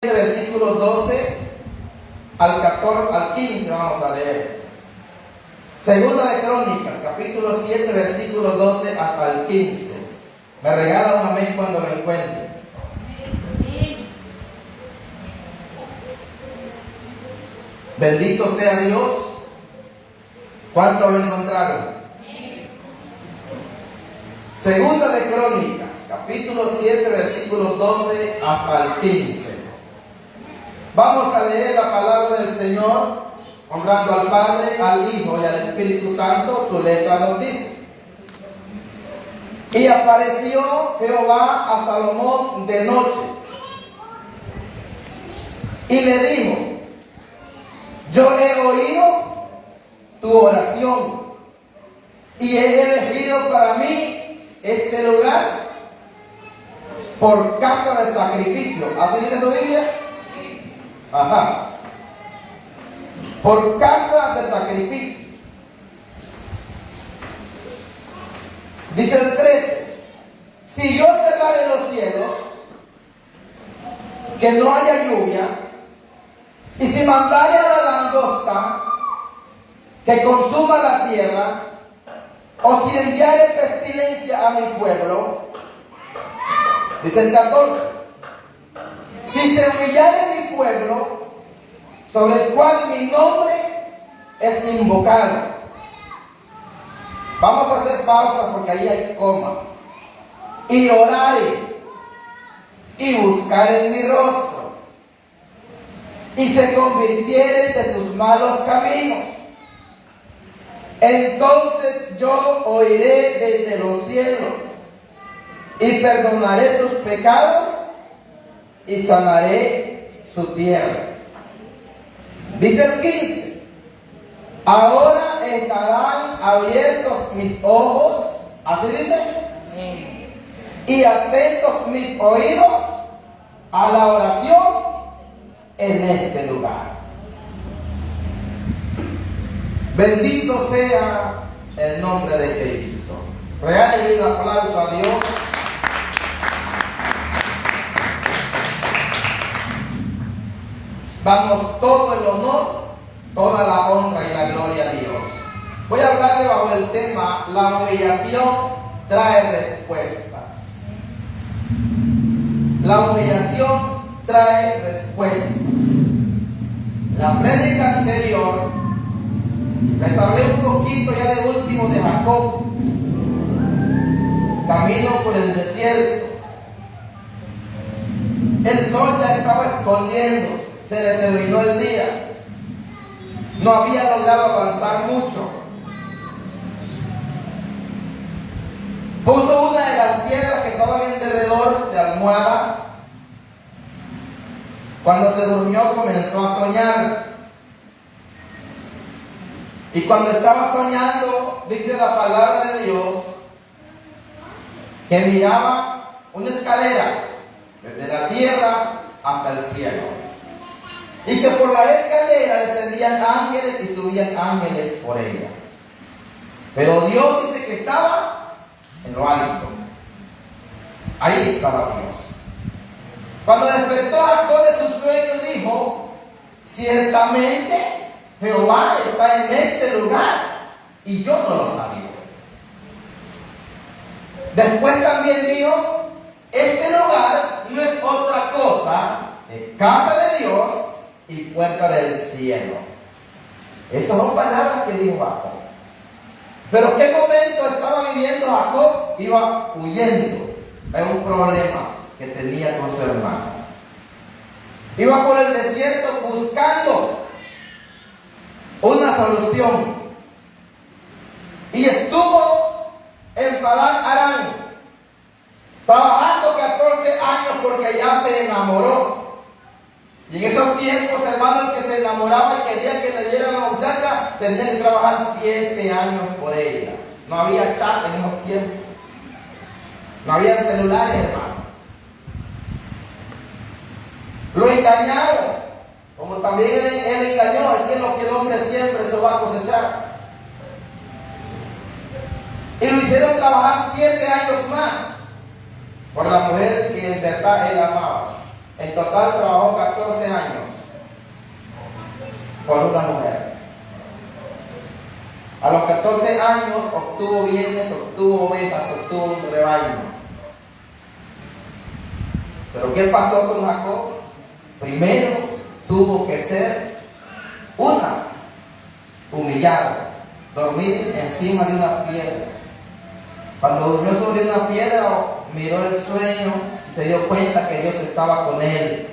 versículo 12 al 14, al 15 vamos a leer. Segunda de Crónicas, capítulo 7, versículo 12 hasta el 15. Me regala un amén cuando lo encuentre. Bendito sea Dios. ¿Cuánto lo encontraron? Segunda de Crónicas, capítulo 7, versículo 12 hasta el 15. Vamos a leer la palabra del Señor, honrando al Padre, al Hijo y al Espíritu Santo. Su letra nos dice: y apareció Jehová a Salomón de noche, y le dijo: yo he oído tu oración, y he elegido para mí este lugar por casa de sacrificio. ¿Así dice tu Biblia? Ajá. Por casa de sacrificio. Dice el 13: si yo cerrare los cielos, que no haya lluvia, y si mandare a la langosta que consuma la tierra, o si enviare pestilencia a mi pueblo, dice el 14: si se humillare mi pueblo, sobre el cual mi nombre es invocado. Vamos a hacer pausa porque ahí hay coma. Y orare, y buscar en mi rostro, y se convirtieren de sus malos caminos, entonces yo oiré desde los cielos, y perdonaré sus pecados, y sanaré su tierra. Dice el 15: ahora estarán abiertos mis ojos, así dice, y atentos mis oídos a la oración en este lugar. Bendito sea el nombre de Cristo. Regale un aplauso a Dios. Damos todo el honor, toda la honra y la gloria a Dios. Voy a hablarle bajo el tema: la humillación trae respuestas. La humillación trae respuestas. En la prédica anterior les hablé un poquito ya de último de Jacob, camino por el desierto. El sol ya estaba escondiéndose. Se le terminó el día. No había logrado avanzar mucho. Puso una de las piedras que estaban en derredor de almohada. Cuando se durmió comenzó a soñar. Y cuando estaba soñando, dice la palabra de Dios, que miraba una escalera desde la tierra hasta el cielo. Y que por la escalera descendían ángeles y subían ángeles por ella. Pero Dios dice que estaba en lo alto. Ahí estaba Dios. Cuando despertó Jacob de su sueño, dijo: ciertamente Jehová está en este lugar, y yo no lo sabía. Después también dijo: este lugar no es otra cosa que casa de Dios y puerta del cielo. Esas son palabras que dijo Jacob. Pero ¿qué momento estaba viviendo Jacob? Iba huyendo de un problema que tenía con su hermano. Iba por el desierto buscando una solución. Y estuvo en Padán Aram, trabajando 14 años porque ya se enamoró. Y en esos tiempos, hermano, el que se enamoraba y quería que le dieran a la muchacha, tenía que trabajar 7 años por ella. No había chat en esos tiempos. No había celulares, hermano. Lo engañaron, como también él engañó. Es que lo que el hombre siempre se va a cosechar. Y lo hicieron trabajar 7 años más por la mujer que en verdad él amaba. En total trabajó 14 años por una mujer. A los 14 años obtuvo bienes, obtuvo ovejas, obtuvo un rebaño. Pero ¿qué pasó con Jacob? Primero tuvo que ser humillado, dormir encima de una piedra. Cuando durmió sobre una piedra, miró el sueño y se dio cuenta que Dios estaba con él.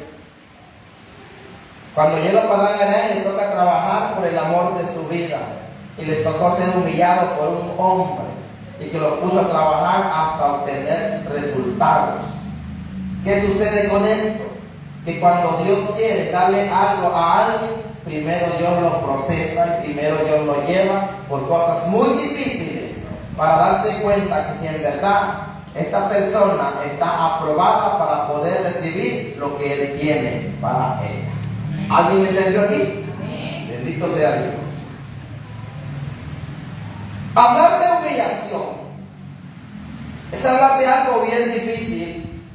Cuando llega a Padán Aram, le toca trabajar por el amor de su vida. Y le tocó ser humillado por un hombre y que lo puso a trabajar hasta obtener resultados. ¿Qué sucede con esto? Que cuando Dios quiere darle algo a alguien, primero Dios lo procesa y primero Dios lo lleva por cosas muy difíciles para darse cuenta que si en verdad esta persona está aprobada para poder recibir lo que Él tiene para ella. ¿Alguien me entendió aquí? Bendito sea Dios. Hablar de humillación es hablar de algo bien difícil,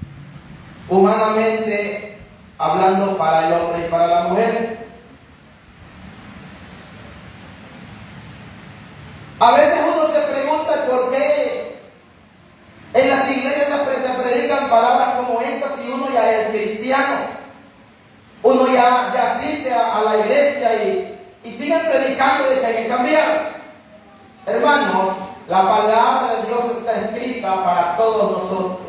humanamente hablando, para el hombre y para la mujer. A veces uno se pregunta por qué en las iglesias se predican palabras como estas y uno ya es cristiano. Uno ya asiste a la iglesia y siguen predicando de que hay que cambiar. Hermanos, la palabra de Dios está escrita para todos nosotros.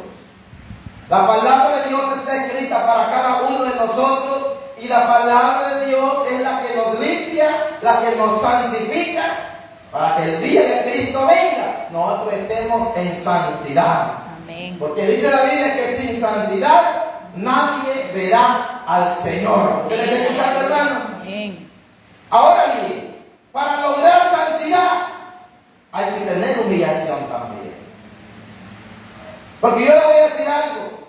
La palabra de Dios está escrita para cada uno de nosotros y la palabra de Dios es la que nos limpia, la que nos santifica, para que el día que Cristo venga, nosotros estemos en santidad. Amén. Porque dice la Biblia que sin santidad nadie verá al Señor. ¿Usted me está escuchando, hermano? Amén. Ahora bien, para lograr santidad hay que tener humillación también. Porque yo le voy a decir algo.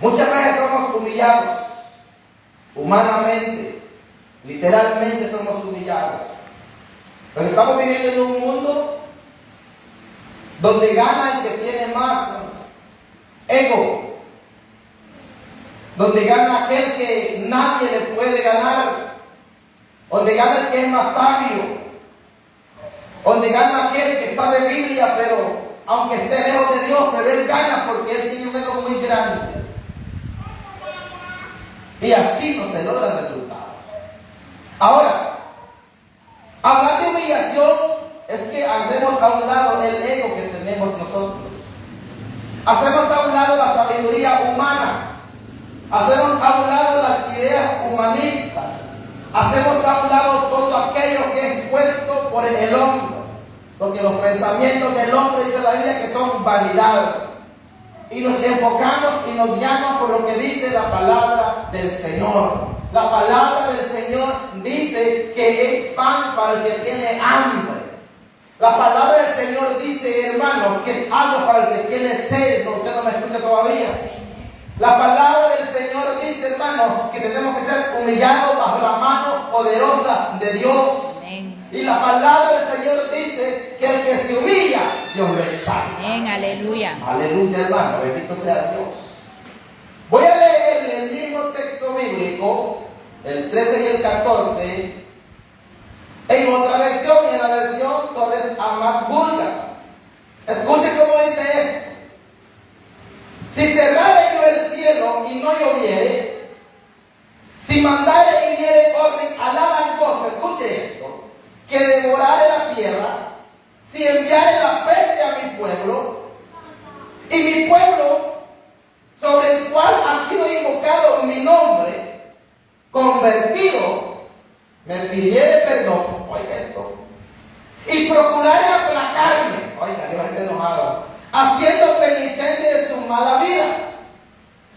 Muchas veces somos humillados, humanamente, literalmente somos humillados. Pero estamos viviendo en un mundo donde gana el que tiene más ego, donde gana aquel que nadie le puede ganar, donde gana el que es más sabio, donde gana aquel que sabe Biblia, pero aunque esté lejos de Dios, pero él gana porque él tiene un ego muy grande. Y así no se logran resultados. Ahora, hablar de humillación es que hacemos a un lado el ego que tenemos nosotros. Hacemos a un lado la sabiduría humana. Hacemos a un lado las ideas humanistas. Hacemos a un lado todo aquello que es puesto por el hombre. Porque los pensamientos del hombre, dice la Biblia, que son vanidad. Y nos enfocamos y nos guiamos por lo que dice la palabra del Señor. La palabra del Señor dice que es pan para el que tiene hambre. La palabra del Señor dice, hermanos, que es agua para el que tiene sed. No, usted no me escucha todavía. La palabra del Señor dice, hermanos, que tenemos que ser humillados bajo la mano poderosa de Dios. Amén. Y la palabra del Señor dice que el que se humilla, Dios lo exalta. Amén. Aleluya. Aleluya, hermano. Bendito sea Dios. Voy a leer el mismo texto bíblico, el 13 y el 14, en otra versión, y en la versión Torres Amat Búlgara. Escuche cómo dice esto. Si cerrare yo el cielo y no lloviere, si mandare y diere orden a la langosta, escuche esto, que devorare la tierra, si enviare la peste a mi pueblo, y mi pueblo, sobre el cual ha sido invocado mi nombre, convertido, me pidiere perdón, oiga esto, y procurare aplacarme, oiga, Dios está enojado, haciendo penitencia de su mala vida,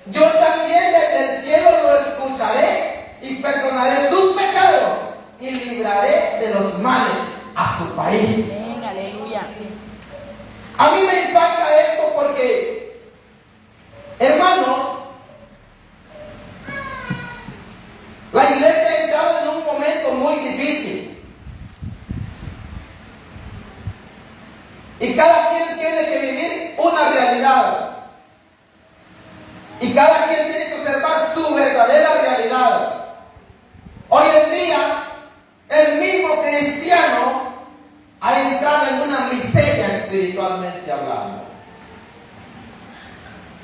yo también desde el cielo lo escucharé y perdonaré sus pecados y libraré de los males a su país. Amén. Aleluya. A mí me impacta esto porque, hermanos, la iglesia ha entrado en un momento muy difícil. Y cada quien tiene que vivir una realidad. Y cada quien en una miseria espiritualmente hablando.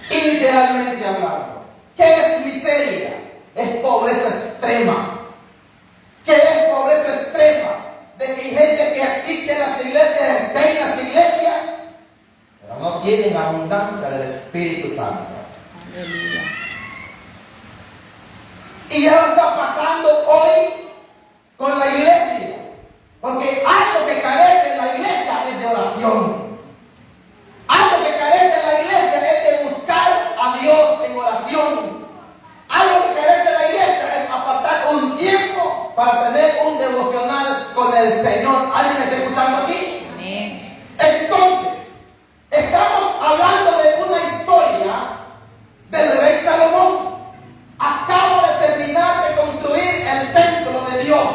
Y literalmente hablando. ¿Qué es miseria? Es pobreza extrema. ¿Qué es pobreza extrema? De que hay gente que asiste a las iglesias, está en las iglesias, pero no tienen abundancia del Espíritu Santo. Aleluya. Y ya lo está pasando hoy con la iglesia. Porque algo que carece en la iglesia es de oración. Algo que carece en la iglesia es de buscar a Dios en oración. Algo que carece en la iglesia es apartar un tiempo para tener un devocional con el Señor. ¿Alguien me está escuchando aquí? Amén. Entonces, estamos hablando de una historia del rey Salomón. Acaba de terminar de construir el templo de Dios,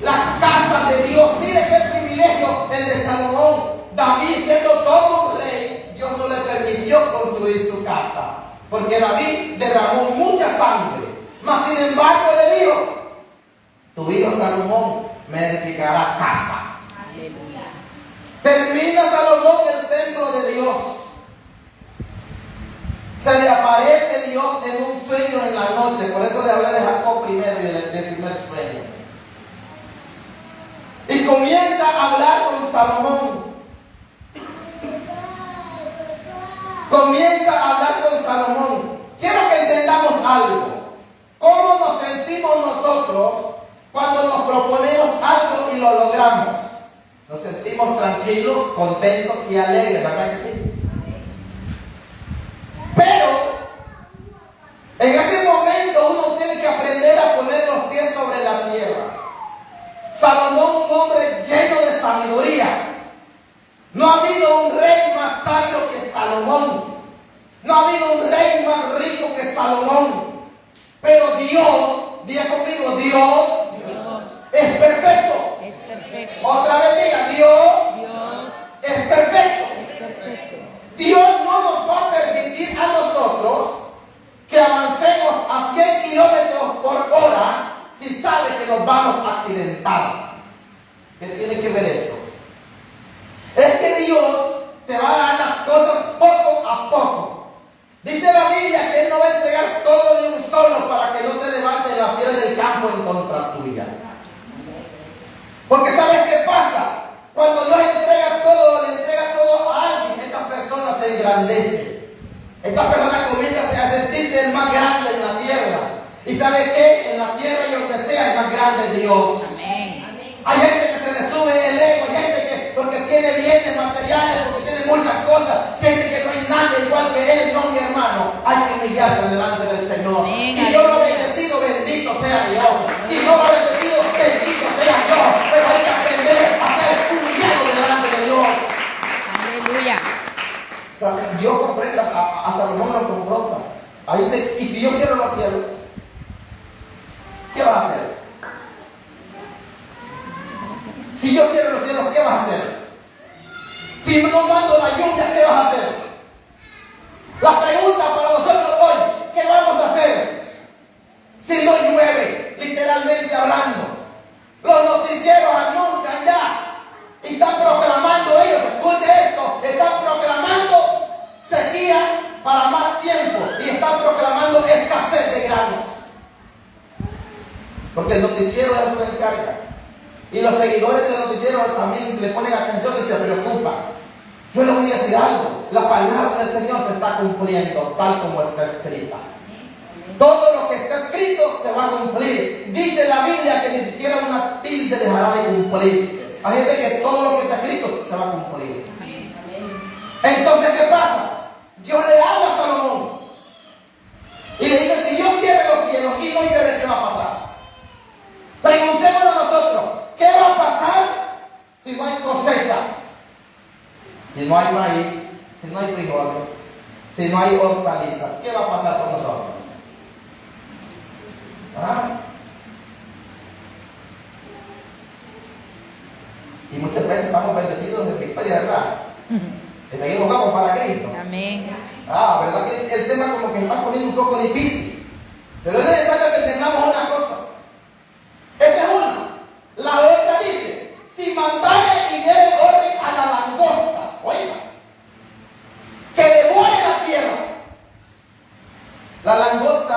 la casa de Dios. Mire qué privilegio el de Salomón. David, siendo todo un rey, Dios no le permitió construir su casa, porque David derramó mucha sangre. Mas sin embargo le dijo: tu hijo Salomón me edificará casa. Aleluya. Termina Salomón el templo de Dios. Se le aparece Dios en un sueño en la noche. Por eso le hablé de Jacob primero y del primer sueño. Y comienza a hablar con Salomón. Comienza a hablar con Salomón. Quiero que entendamos algo. ¿Cómo nos sentimos nosotros cuando nos proponemos algo y lo logramos? Nos sentimos tranquilos, contentos y alegres, ¿verdad que sí? Pero en ese momento uno tiene que aprender a poner los pies sobre la tierra. Salomón, un hombre lleno de sabiduría. No ha habido un rey más sabio que Salomón. No ha habido un rey más rico que Salomón. Pero Dios, diga conmigo, Dios es perfecto. Es perfecto. Otra vez diga, Dios Dios es perfecto. es perfecto. Dios no nos va a permitir a nosotros que avancemos a 100 kilómetros por hora si sabe que nos vamos a accidentar. ¿Qué tiene que ver esto? Es que Dios te va a dar las cosas poco a poco. Dice la Biblia que Él no va a entregar todo de un solo para que no se levante la fiera del campo en contra tuya. Porque ¿sabes qué pasa? Cuando Dios entrega todo, le entrega todo a alguien, esta persona se engrandece. Esta persona comienza a sentirse el más grande en la tierra. ¿Y sabes qué? En la tierra y donde sea, el más grande es Dios. Amén. Hay gente que se le sube el ego, hay gente que porque tiene bienes materiales, porque tiene muchas cosas, siente que no hay nadie igual que Él. No, mi hermano, hay que humillarse delante del Señor. Amén. Si Dios lo ha bendecido, bendito sea Dios. Si no lo ha bendecido, bendito sea Dios. Pero hay que aprender a ser humillado delante de Dios. Aleluya. Dios comprende a Salomón, lo confronta. Ahí dice: y si yo cierro los cielos, ¿qué vas a hacer? Si yo cierro los cielos, ¿qué vas a hacer? Si no mando la lluvia, ¿qué vas a hacer? La pregunta para nosotros hoy: ¿qué vamos a hacer si no llueve? Literalmente hablando, los noticieros anuncian ya y están proclamando, ellos, escuche esto, están proclamando sequía para más tiempo y están proclamando escasez de granos, porque el noticiero es una encarga. Y los seguidores del noticiero también le ponen atención y se preocupan. Yo les voy a decir algo: la palabra del Señor se está cumpliendo tal como está escrita. Todo lo que está escrito se va a cumplir. Dice la Biblia que ni siquiera una tilde dejará de cumplirse. Hay gente que todo lo que está escrito se va a cumplir. Entonces, ¿qué pasa? Dios le habla a Salomón y le dice: si yo cierro los cielos y no llueve, ¿qué va a pasar? Preguntémonos nosotros: ¿qué va a pasar si no hay cosecha? Si no hay maíz, si no hay frijoles, si no hay hortalizas, ¿qué va a pasar con nosotros? ¿Ah? Y muchas veces estamos bendecidos de victoria, ¿verdad? Está equivocado para Cristo. Amén. ¿Verdad que el tema como que está poniendo un poco difícil? Pero es necesario que entendamos una cosa. Esta es una. La otra dice: si mandare y diere orden a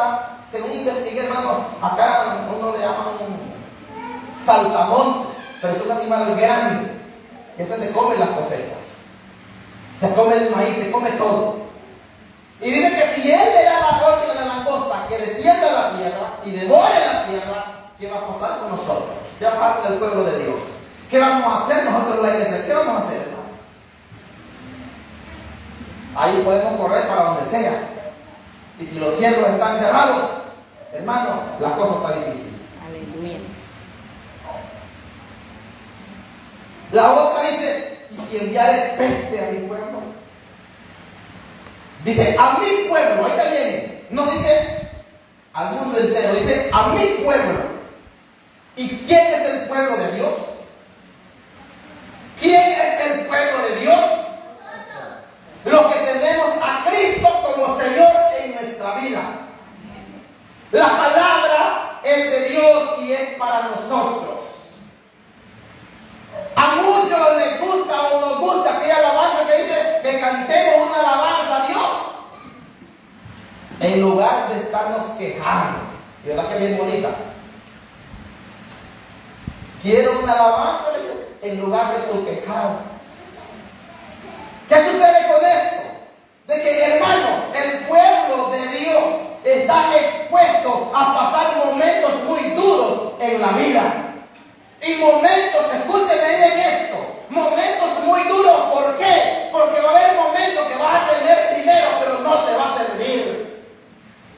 langosta, según investigué, hermano, acá uno le llaman saltamontes, pero es un animal grande. Ese se come las cosechas, se come el maíz, se come todo. Y dice que si él le da la orden a la langosta que descienda a la tierra y devore la tierra, ¿qué va a pasar con nosotros? ¿Qué va a pasar con el pueblo de Dios? ¿Qué vamos a hacer nosotros la iglesia? ¿Qué vamos a hacer, hermano? Ahí podemos correr para donde sea. Y si los cielos están cerrados, hermano, la cosa está difícil. Aleluya. La otra dice, ¿y si enviare peste a mi pueblo? Dice, a mi pueblo, ahí está bien. No dice al mundo entero, dice a mi pueblo. ¿Y quién es el pueblo de Dios? ¿Quién es el pueblo de Dios? Los que tenemos a Cristo como Señor en nuestra vida. La palabra es de Dios y es para nosotros. A muchos les gusta o nos gusta aquella alabanza que dice que cantemos una alabanza a Dios, en lugar de estarnos quejando. ¿Y verdad que es bien bonita? Quiero una alabanza, dice, en lugar de tu quejar. ¿Qué sucede con esto? De que, hermanos, el pueblo de Dios está expuesto a pasar momentos muy duros en la vida. Y momentos, escúcheme bien esto, momentos muy duros. ¿Por qué? Porque va a haber momentos que vas a tener dinero, pero no te va a servir.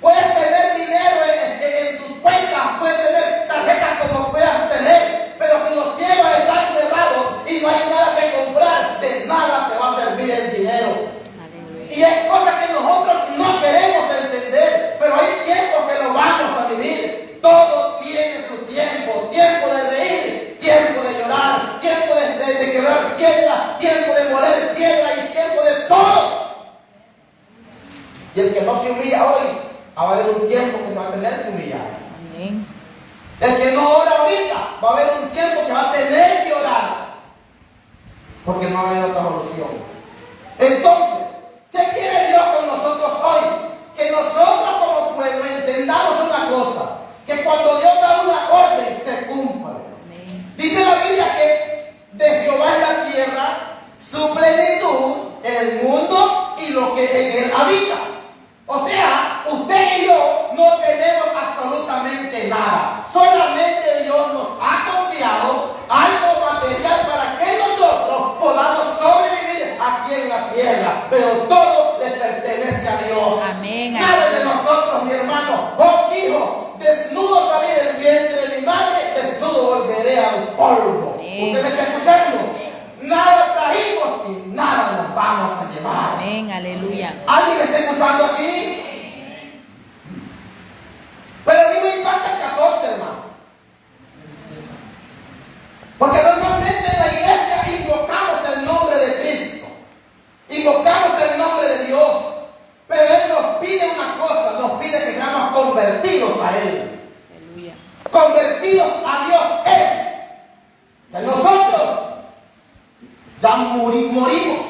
Puedes tener dinero en tus cuentas, puedes tener tarjetas como puedas tener, pero si los cielos están cerrados y no hay nada que comprar, de nada te va a servir el dinero. Y hay cosas que nosotros no queremos entender, pero hay tiempos que lo vamos a vivir. Todo tiene su tiempo, tiempo de reír, tiempo de llorar, tiempo de quebrar piedra, tiempo de moler piedra y tiempo de todo. Y el que no se humilla hoy, va a haber un tiempo que se va a tener que humillar. Amén. El que no ora ahorita, va a haber un tiempo que va a tener que orar, porque no va a haber otra solución. Entonces, ¿qué quiere Dios con nosotros hoy? Que nosotros como pueblo entendamos una cosa, que cuando Dios da una orden se cumple. Dice la Biblia que de Jehová es la tierra, su plenitud, el mundo y lo que en él habita. O sea, usted y yo no tenemos absolutamente nada. Solamente Dios nos ha confiado algo material para que nosotros podamos sobrevivir aquí en la tierra. Pero todo le pertenece a Dios. Amén. Nada de nosotros, mi hermano. Oh, hijo, desnudo salí del vientre de mi madre, desnudo volveré al polvo. Amén. ¿Usted me está escuchando? Nada trajimos y nada nos vamos a llevar. Amén. Aleluya. ¿Alguien me está escuchando aquí? Pero a mí me impacta el 14, hermano. Porque normalmente en la iglesia invocamos el nombre de Cristo, invocamos el nombre de Dios, pero Él nos pide una cosa, nos pide que seamos convertidos a Él. Aleluya. Convertidos a Dios es que nosotros ya morimos,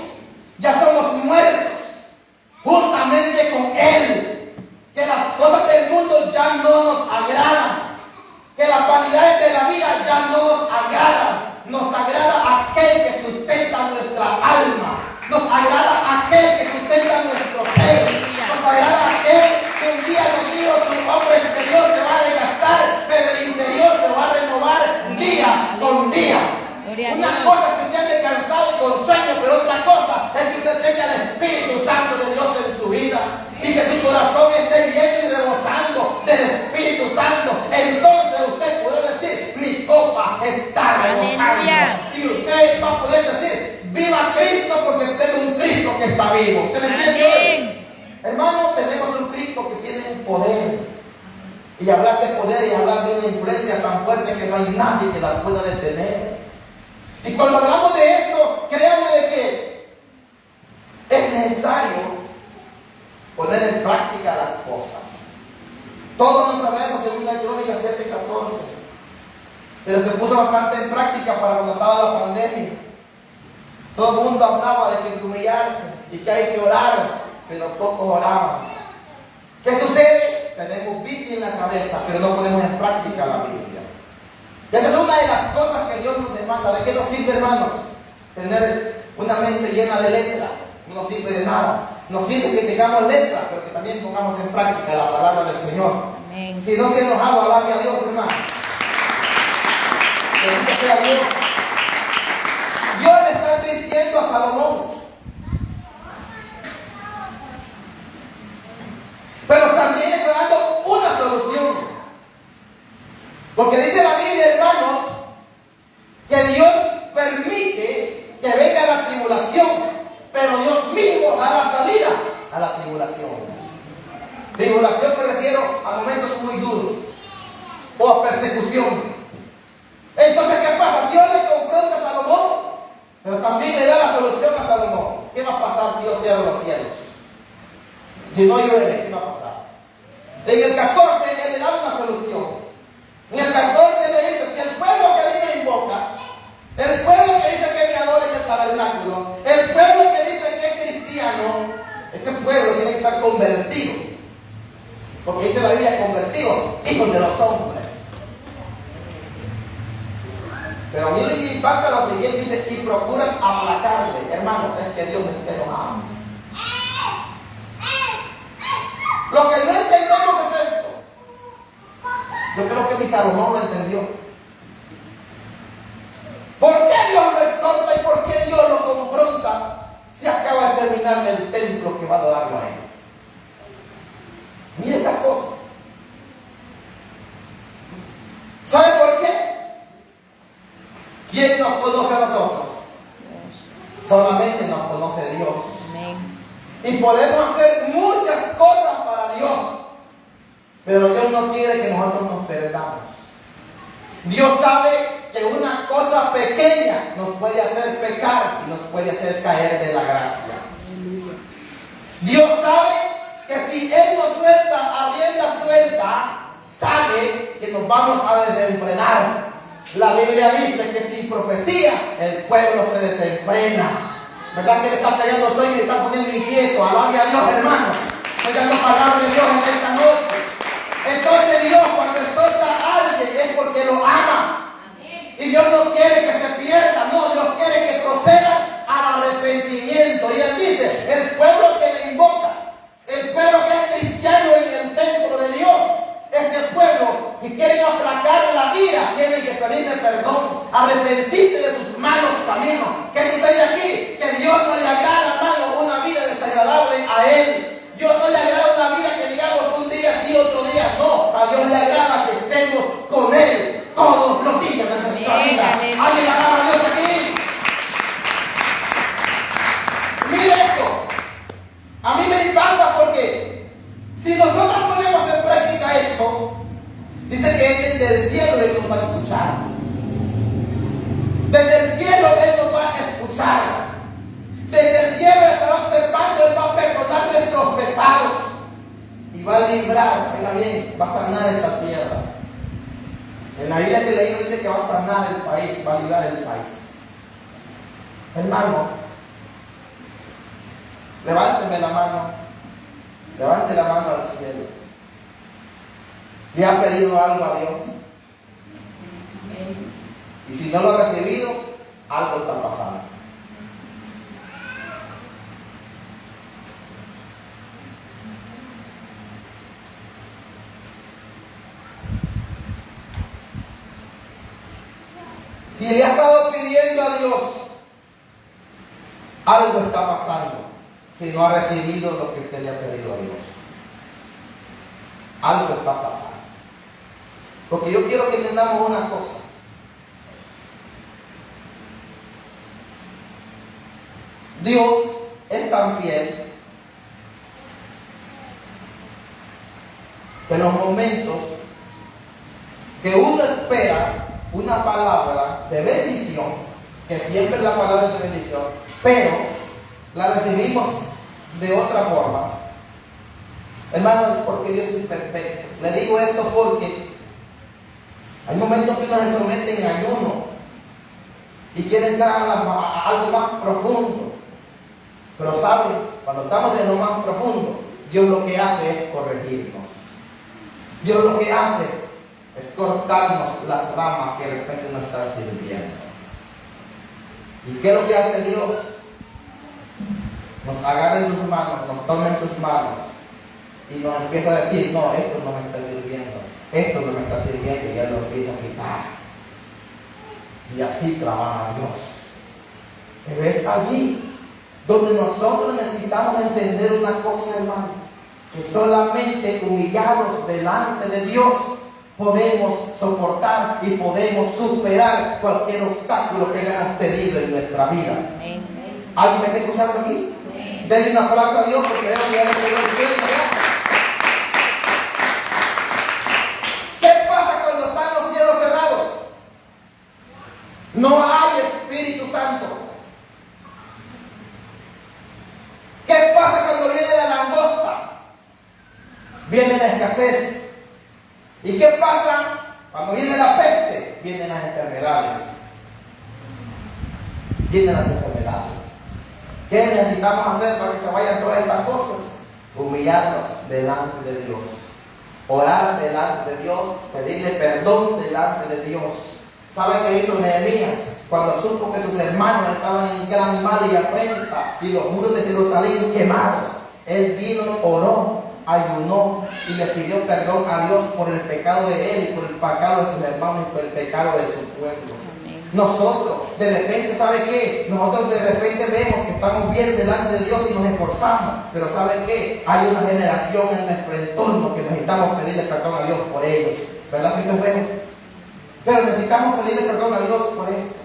ya somos muertos juntamente con Él, que las cosas del mundo ya no nos agradan, que las vanidades de la vida ya no nos agradan. Nos agrada aquel que sustenta nuestra alma, nos agrada aquel que sustenta nuestro ser, nos agrada aquel que un día nos dijo: tu hombre exterior se va a desgastar, pero el interior se va a renovar día con día. Una cosa es que usted esté cansado y con sueño, pero otra cosa es que usted tenga el Espíritu Santo de Dios en su vida y que su corazón esté lleno y rebosando del Espíritu Santo. Entonces usted podrá decir: mi copa está rebosando. Aleluya. Y usted va a poder decir: viva Cristo, porque tengo un Cristo que está vivo. ¿Usted me entiende hoy? Hermano, tenemos un Cristo que tiene un poder. Y hablar de poder y hablar de una influencia tan fuerte que no hay nadie que la pueda detener. Y cuando hablamos de esto, créanme de que es necesario poner en práctica las cosas. Todos lo sabemos, según la Crónica 7:14. Pero se puso bastante en práctica para cuando estaba la pandemia. Todo el mundo hablaba de que hay que humillarse y que hay que orar, pero pocos oraban. ¿Qué sucede? tenemos Biblia en la cabeza, pero no ponemos en práctica la Biblia. Esa es una de las cosas que Dios nos demanda. ¿De qué nos sirve, hermanos? Tener una mente llena de letra. No nos sirve de nada. Nos sirve que tengamos letra, pero que también pongamos en práctica la palabra del Señor. Amén. Si no estoy enojado, alabe a Dios, hermano. Bendito sea Dios. Dios le está advirtiendo a Salomón. Pero también está dando una solución. Porque dice la Biblia, hermanos, que Dios permite que venga la tribulación, pero Dios mismo da la salida a la tribulación. Tribulación me refiero a momentos muy duros o a persecución. Entonces, ¿qué pasa? Dios le confronta a Salomón, pero también le da la solución a Salomón. ¿Qué va a pasar si yo cierro los cielos? Si no llueve, ¿qué va a pasar? En el 14 él le da una solución. En el 14 le dice, si el pueblo que a mí me invoca, el pueblo que dice que me adora en el tabernáculo, el pueblo que dice que es cristiano, ese pueblo tiene que estar convertido. Porque dice la Biblia, convertido, hijos de los hombres. Pero a mí me impacta lo siguiente, dice, y procuran aplacarle. Hermano, es que Dios esté enojado. Lo que no entendemos es esto. Yo creo que ni Salomón lo entendió. ¿Por qué Dios lo exhorta y por qué Dios lo confronta si acaba de terminar el templo que va a adorarlo a él? Mire esta cosa. ¿Sabe por qué? ¿Quién nos conoce a nosotros? Solamente nos conoce Dios. Amén. Y podemos hacer muchas cosas para Dios, pero Dios no quiere que nosotros nos perdamos. Dios sabe que una cosa pequeña nos puede hacer pecar y nos puede hacer caer de la gracia. Dios sabe que si Él nos suelta a rienda suelta, sabe que nos vamos a desenfrenar. La Biblia dice que sin profecía el pueblo se desenfrena. ¿Verdad que le está pegando sueño y le está poniendo inquieto? Alabe a Dios, hermano. Estoy dando palabra de Dios en esta noche. Entonces Dios, cuando exhorta a alguien, es porque lo ama. Y Dios no quiere que se pierda, no, Dios quiere que proceda al arrepentimiento. Y Él dice, el pueblo que me invoca, el pueblo que es cristiano en el templo de Dios, ese pueblo que quieren aplacar la ira, tienen que pedirme perdón, arrepentirse de sus malos caminos. ¿Qué sucede aquí? Que Dios no le agrada, hermano, una vida desagradable a Él. Dios no le agrada una vida que digamos un día sí, otro día no. A Dios le agrada que estemos con Él todos los días de nuestra vida. ¿Alguien alaba a Dios aquí? Mire esto. A mí me impacta porque si nosotros ponemos en práctica esto, dice que desde el cielo Él nos va a escuchar. Desde el cielo Él nos va a escuchar. Desde el cielo estará observando, Él va a perdonar nuestros pecados y va a librar, oiga bien, va a sanar esta tierra. En la Biblia que leí dice que va a sanar el país, va a librar el país. Hermano, levánteme la mano, levante la mano al cielo. ¿Le ha pedido algo a Dios? Y si no lo ha recibido, algo está pasando. Si le ha estado pidiendo a Dios, algo está pasando. Si no ha recibido lo que usted le ha pedido a Dios, algo está pasando. Porque yo quiero que entendamos una cosa. Dios es tan fiel que en los momentos que uno espera una palabra de bendición, que siempre la palabra es de bendición, pero la recibimos de otra forma. Hermanos, porque Dios es perfecto. Le digo esto porque hay momentos que uno se somete en ayuno y quiere entrar a algo más profundo. Pero saben, cuando estamos en lo más profundo, Dios lo que hace es corregirnos. Dios lo que hace es cortarnos las ramas que de repente no están sirviendo. ¿Y qué es lo que hace Dios? Nos agarra en sus manos, nos toma en sus manos y nos empieza a decir, no, esto no me está sirviendo, esto no me está sirviendo, y Él lo empieza a quitar. Y así trabaja Dios. Pero es allí donde nosotros necesitamos entender una cosa, hermano, que solamente humillados delante de Dios podemos soportar y podemos superar cualquier obstáculo que hayamos tenido en nuestra vida. Amén. ¿Alguien me está escuchando aquí? Denle un aplauso a Dios porque veo que ya le llegó el sueño ya. ¿Qué pasa cuando están los cielos cerrados? No hay Espíritu Santo. ¿Qué pasa cuando viene la langosta? Viene la escasez. ¿Y qué pasa cuando viene la peste? Vienen las enfermedades. Vienen las enfermedades. ¿Qué necesitamos hacer para que se vayan todas estas cosas? Humillarnos delante de Dios. Orar delante de Dios. Pedirle perdón delante de Dios. ¿Saben qué hizo Nehemías? Cuando supo que sus hermanos estaban en gran mal y afrenta y los muros de Jerusalén quemados, él vino, oró, ayunó y le pidió perdón a Dios por el pecado de él, por el pecado de sus hermanos y por el pecado de su pueblo. Amén. Nosotros, de repente, ¿sabe qué? Nosotros de repente vemos que estamos bien delante de Dios y nos esforzamos, pero ¿sabe qué? Hay una generación en nuestro entorno que necesitamos pedirle perdón a Dios por ellos. ¿Verdad que nos vemos? Pero necesitamos pedirle perdón a Dios por esto.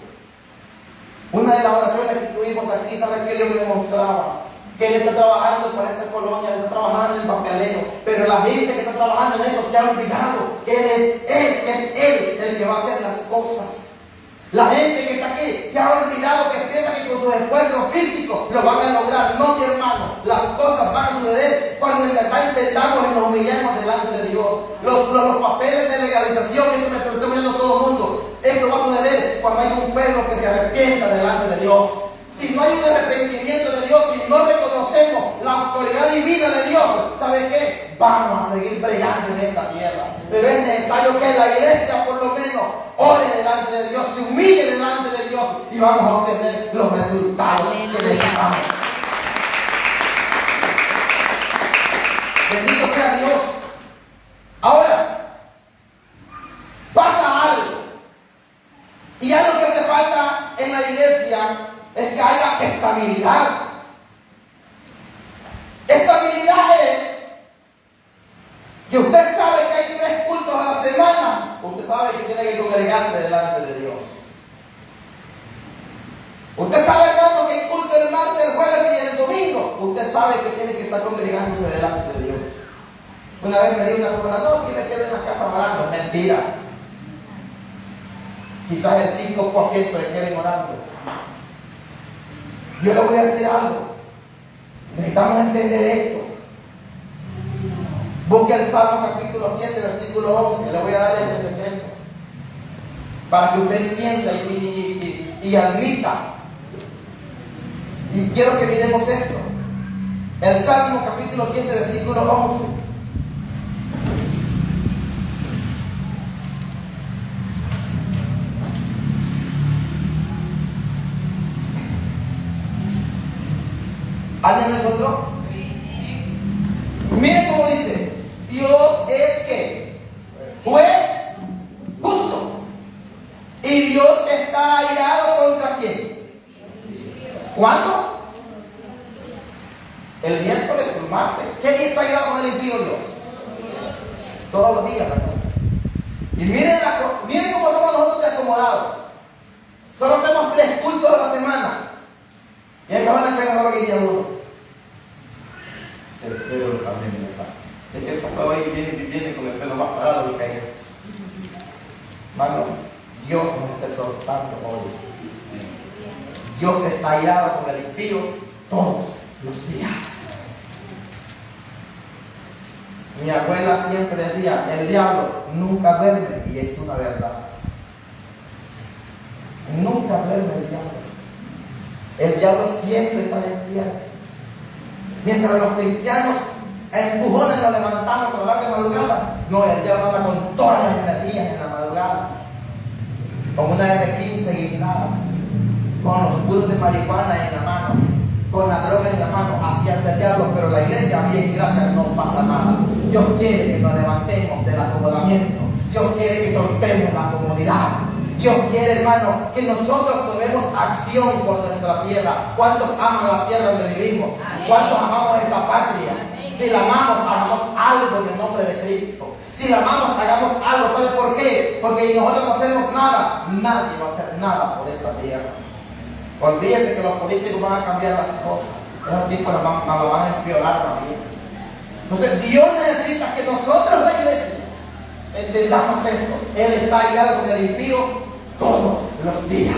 Una de las oraciones que tuvimos aquí, ¿sabe qué? Dios me mostraba que Él está trabajando para esta colonia, Él está trabajando en papelero, pero la gente que está trabajando en esto se ha olvidado que Él es Él el que va a hacer las cosas. La gente que está aquí se ha olvidado, que piensa que con sus esfuerzos físicos lo van a lograr. No, mi hermano, las cosas van a suceder cuando en verdad intentamos y nos humillemos delante de Dios. Los papeles de legalización, esto me está poniendo todo el mundo. Esto va a suceder cuando hay un pueblo que se arrepienta delante de Dios. Si no hay un arrepentimiento de Dios y no reconocemos la autoridad divina de Dios, ¿sabe qué? Vamos a seguir bregando en esta tierra. Pero es necesario que la iglesia por lo menos ore delante de Dios, se humille delante de Dios y vamos a obtener los resultados que necesitamos. Bendito sea Dios. Ahora, pasa algo. Y algo que hace falta en la iglesia es que haya estabilidad. Estabilidad es que usted sabe que hay 3 cultos a la semana. Usted sabe que tiene que congregarse delante de Dios. Usted sabe, hermano, que hay culto el martes, el jueves y el domingo. Usted sabe que tiene que estar congregándose delante de Dios. Una vez me dijo una persona, no, que me quedo en la casa orando. Mentira. Quizás el 5% de queden orando. Yo le voy a decir algo. Necesitamos entender esto. Busque el Salmo capítulo 7, versículo 11. Le voy a dar este secreto para que usted entienda y admita. Y quiero que miremos esto. El Salmo capítulo 7, versículo 11. ¿Alguien lo encontró? Miren cómo dice. Dios es ¿qué? Juez justo. Y Dios está airado ¿contra quién? ¿Cuándo? El miércoles o el martes. ¿Qué día está airado con el impío Dios? Todos los días, ¿verdad? Y miren cómo somos nosotros de acomodados. Solo hacemos 3 cultos a la semana. Y ahí van a creer ahora que día uno. Se espero también, ¿verdad? Es que el pastor ahí viene con el pelo más parado que caído. Hermano, Dios nos está exhortando hoy. Dios está airado con el impío todos los días. Mi abuela siempre decía, el diablo nunca duerme, y es una verdad. Nunca duerme el diablo. El diablo siempre está despierto. Mientras los cristianos A empujones nos levantamos a orar de madrugada. No, el diablo anda con todas las energías en la madrugada. Con una R15 guindada, con los puros de marihuana en la mano, con la droga en la mano, hacia el diablo. Pero la iglesia, bien, gracias, no pasa nada. Dios quiere que nos levantemos del acomodamiento. Dios quiere que soltemos la comodidad. Dios quiere, hermano, que nosotros tomemos acción por nuestra tierra. ¿Cuántos aman la tierra donde vivimos? ¿Cuántos amamos esta patria? Si la amamos, hagamos algo en el nombre de Cristo. Si la amamos, hagamos algo. ¿Sabe por qué? Porque si nosotros no hacemos nada, nadie va a hacer nada por esta tierra. Olvídate que los políticos van a cambiar las cosas. Esos tipos nos van a empeorar también. Entonces Dios necesita que nosotros, la iglesia, entendamos esto. Él está airado con el impío todos los días.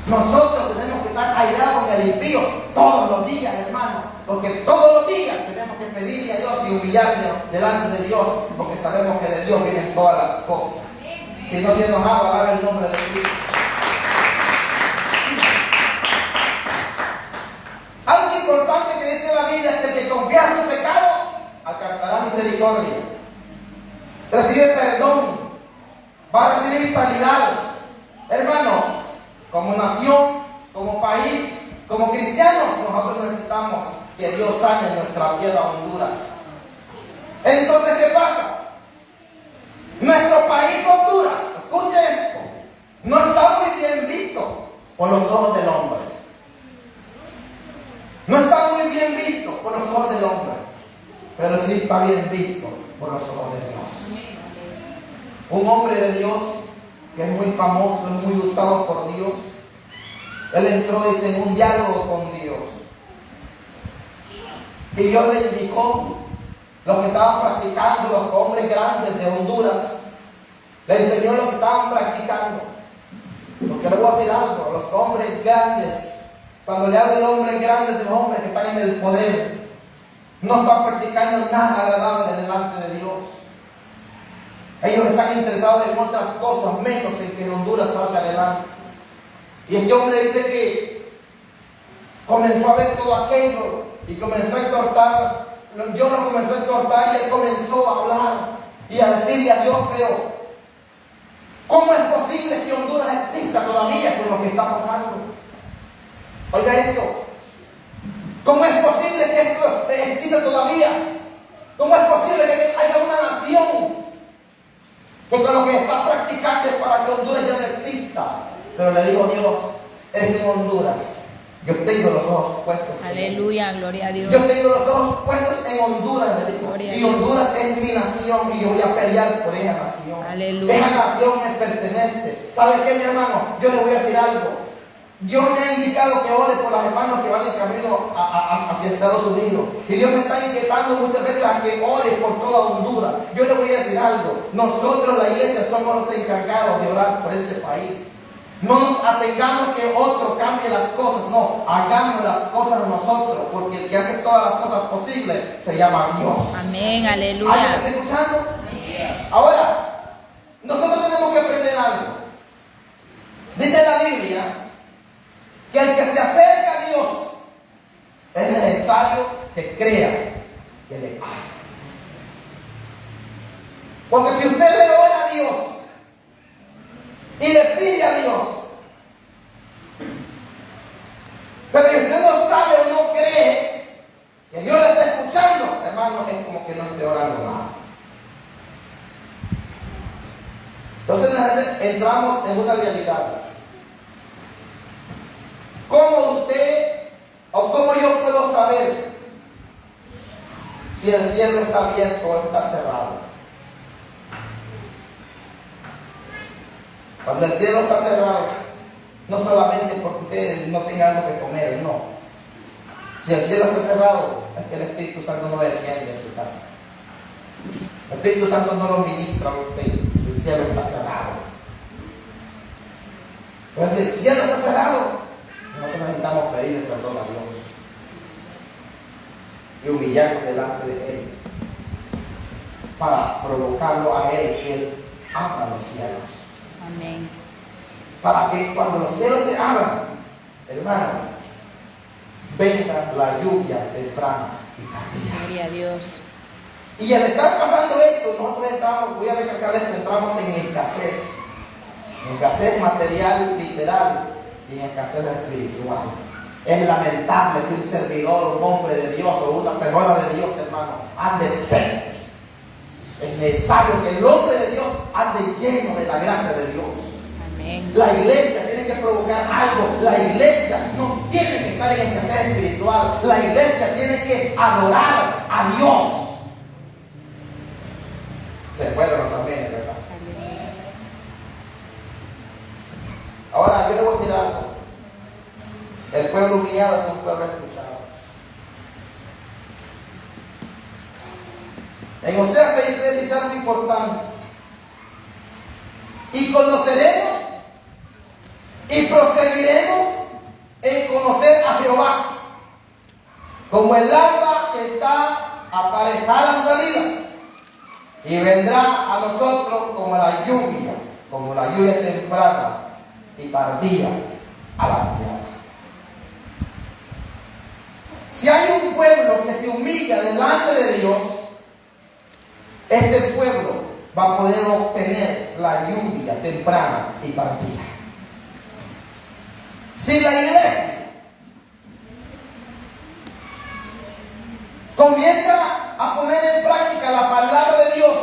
Nosotros tenemos que estar airados con el impío todos los días, hermano. Porque todos los días tenemos que pedirle a Dios y humillarnos delante de Dios. Porque sabemos que de Dios vienen todas las cosas. Si no tiene nada, alabe el nombre de Cristo. Algo importante que dice la Biblia es que el que confía en su pecado alcanzará misericordia, recibe perdón, va a recibir sanidad. Hermano, como nación, como país, como cristianos, nosotros necesitamos que Dios sane nuestra tierra Honduras. Entonces, ¿qué pasa? Nuestro país Honduras, escuche esto, no está muy bien visto por los ojos del hombre. No está muy bien visto por los ojos del hombre, pero sí está bien visto por los ojos de Dios. Un hombre de Dios que es muy famoso, es muy usado por Dios. Él entró, dice, en un diálogo con Dios. Y Dios le indicó lo que estaban practicando los hombres grandes de Honduras. Le enseñó lo que estaban practicando. Porque le voy a decir algo, los hombres grandes, cuando le hablo de hombres grandes, de hombres que están en el poder, no están practicando nada agradable delante de Dios. Ellos están interesados en otras cosas, menos en que Honduras salga adelante. Y este hombre dice que comenzó a ver todo aquello y comenzó a exhortar. Dios lo comenzó a exhortar y él comenzó a hablar y a decirle a Dios, pero ¿cómo es posible que Honduras exista todavía con lo que está pasando? Oiga esto. ¿Cómo es posible que esto exista todavía? ¿Cómo es posible que haya una nación que con lo que está practicando es para que Honduras ya no exista? Pero le digo a Dios, es en Honduras. Yo tengo los ojos puestos en Aleluya, gloria a Dios. Yo tengo los ojos puestos en Honduras, le digo. Gloria a Y Dios. Honduras es mi nación y yo voy a pelear por esa nación. Aleluya. Esa nación me pertenece. ¿Sabe qué, mi hermano? Yo le voy a decir algo. Dios me ha indicado que ore por los hermanos que van en camino hacia Estados Unidos. Y Dios me está inquietando muchas veces a que ore por toda Honduras. Yo le voy a decir algo. Nosotros, la iglesia, somos los encargados de orar por este país. No nos atengamos que otro cambie las cosas. No, hagamos las cosas nosotros. Porque el que hace todas las cosas posibles se llama Dios. Amén, ¿Alguien me aleluya. está escuchando? Ahora, nosotros tenemos que aprender algo. Dice la Biblia que el que se acerca a Dios es necesario que crea que le hay. Porque si usted le ora a Dios y le pide a Dios, pero si usted no sabe o no cree que Dios le está escuchando, hermano, es como que no esté orando nada. Entonces entramos en una realidad. ¿Cómo usted o cómo yo puedo saber si el cielo está abierto o está cerrado? Cuando el cielo está cerrado, no solamente porque usted no tenga algo que comer, no. Si el cielo está cerrado, es que el Espíritu Santo no desciende en su casa. El Espíritu Santo no lo ministra a usted. El cielo está cerrado. Entonces, si el cielo está cerrado, nosotros necesitamos pedirle perdón a Dios y humillarnos delante de Él para provocarlo a Él que Él abra los cielos. Amén. Para que cuando los cielos se abran, hermano, venga la lluvia temprana. y tardía. Gloria a Dios. Y al estar pasando esto, nosotros entramos, voy a recalcar esto, entramos en escasez material literal y en escasez espiritual. Es lamentable que un servidor, un hombre de Dios o una persona de Dios, hermano, ande sed. Es necesario que el hombre de Dios ande lleno de la gracia de Dios. Amén. La iglesia tiene que provocar algo. La iglesia no tiene que estar en escasez espiritual. La iglesia tiene que adorar a Dios. Se fueron los amenes, ¿verdad? Aleluya. Ahora yo le voy a decir algo. El pueblo humillado es un pueblo escuchado. En Oseas 6:3 dice algo importante. Y conoceremos y proseguiremos en conocer a Jehová, como el alba que está aparejada a su salida, y vendrá a nosotros como la lluvia temprana y tardía a la tierra. Si hay un pueblo que se humilla delante de Dios, este pueblo va a poder obtener la lluvia temprana y tardía. Si la iglesia comienza a poner en práctica la palabra de Dios,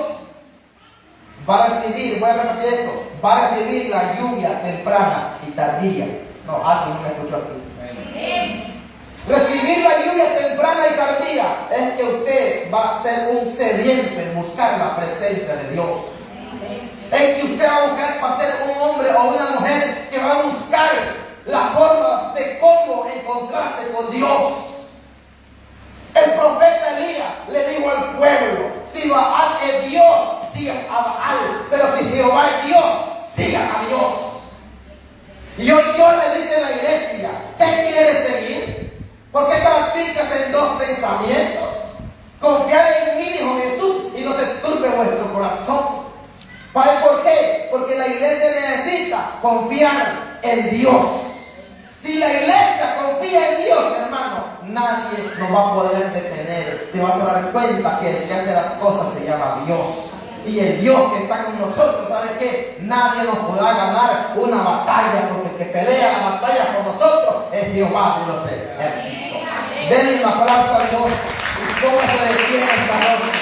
va a recibir, voy a repetir esto, va a recibir la lluvia temprana y tardía. No, alguien no me escuchó aquí. Recibir la lluvia temprana y tardía es que usted va a ser un sediento en buscar la presencia de Dios. Es que usted va a ser un hombre o una mujer que va a buscar la forma de cómo encontrarse con Dios. El profeta Elías le dijo al pueblo: si Baal es Dios, sigan a Baal, pero si Jehová es Dios, sigan a Dios. Y hoy Dios le dice a la iglesia: ¿qué quieres seguir? ¿Por qué practicas en dos pensamientos? Confiad en mí, dijo Jesús, y no se turbe vuestro corazón. ¿Sabes por qué? Porque la iglesia necesita confiar en Dios. Si la iglesia confía en Dios, hermano, nadie nos va a poder detener. Te vas a dar cuenta que el que hace las cosas se llama Dios. Y el Dios que está con nosotros, ¿sabes qué? Nadie nos podrá ganar una batalla, porque el que pelea la batalla por nosotros es Jehová de los ejércitos. Denle un aplauso a Dios y póngase de pie esta noche.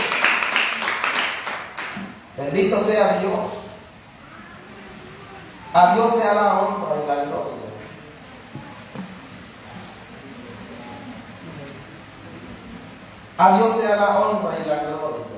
Bendito sea Dios. A Dios sea la honra y la gloria. A Dios sea la honra y la gloria.